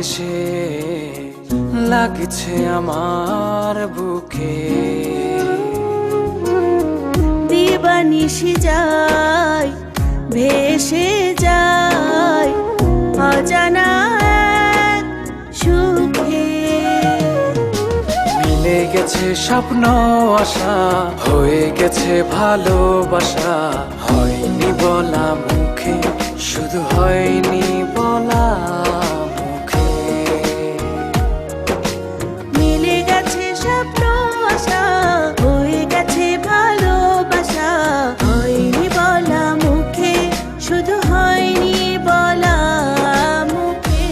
এসে লাগছে আমার বুকে। দিবানিশি যায় ভেসে যায় অজানা এক সুখে। মিলে গেছে স্বপ্ন আশা, হয়ে গেছে ভালোবাসা। হয়নি বলা মুখে, শুধু হয়নি বলা মুখে। মিলে গেছে স্বপ্ন আশা, হয়ে গেছে ভালোবাসা। হয়নি বলা মুখে, শুধু হয়নি বলা মুখে।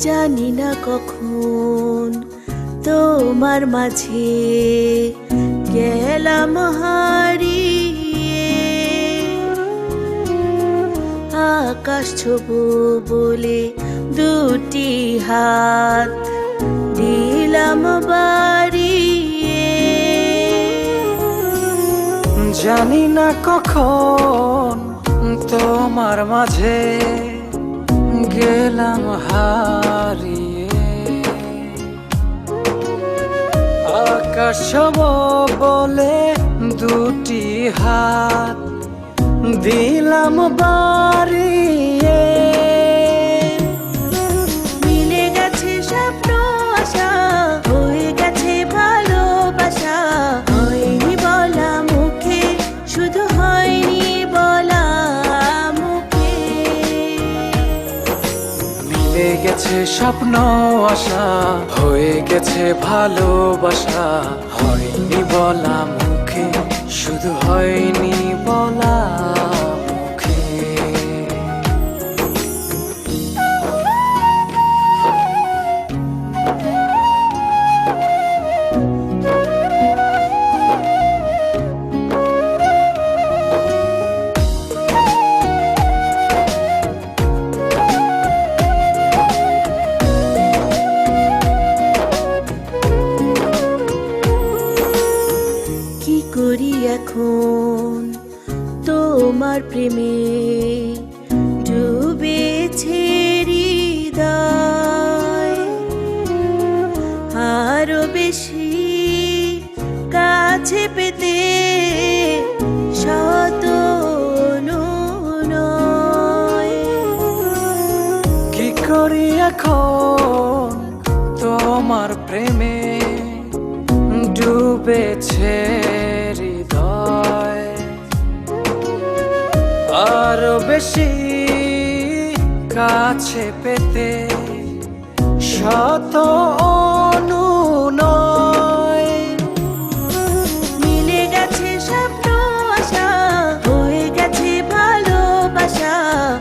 জানি না কখন তোমার মাঝে গেলাম হারিয়ে। আকাশ ছোবো বলে দুটি হাত দিলাম বাড়িয়ে। জানি না কখন তোমার মাঝে গেলাম হারিয়ে। আকাশ ছোঁবো বলে দুটি হাত দিলাম বাড়িয়ে। মিলে গেছে স্বপ্ন আশা, হয়ে গেছে ভালোবাসা। হয়নি বলা মুখে, শুধু হয়নি বলা মুখে। মিলে গেছে স্বপ্ন আশা, হয়ে গেছে ভালোবাসা। হয়নি বলা মুখে, শুধু হয়নি বলা মুখে। কি করি এখন তোমার প্রেমে ডুবেছে হৃদয়। আরো বেশি কাছে পেতে শত অনুনয়। কি করি এখন তোমার প্রেমে ডুবেছে হৃদয়। আরো বেশি কাছে পেতে শত অনুনয়। মিলে গেছে স্বপ্ন আশা, হয়ে গেছে ভালোবাসা।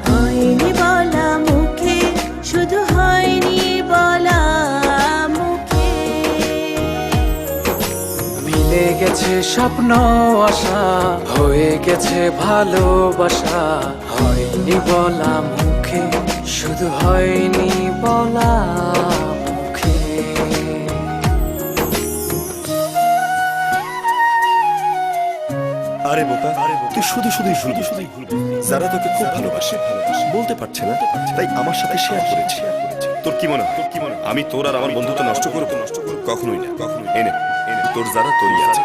হয়নি বলা মুখে, শুধু হয়নি বলা মুখে। মিলে গেছে স্বপ্ন আশা, হয়ে গেছে ভালোবাসা। হয়নি বলা মুখে, শুধু হয়নি বলা মুখে। আরে বোকা, তুই শুধু শুধুই ভুল বুঝবি। যারা তোকে খুব ভালোবাসে, বলতে পারছে না, তাই আমার সাথে শেয়ার করেছি। তোর কি মনে হয় আমি তোর আর আমার বন্ধুত্ব নষ্ট করবো? কখনোই না। এনে তোর যারা তোরই আছে।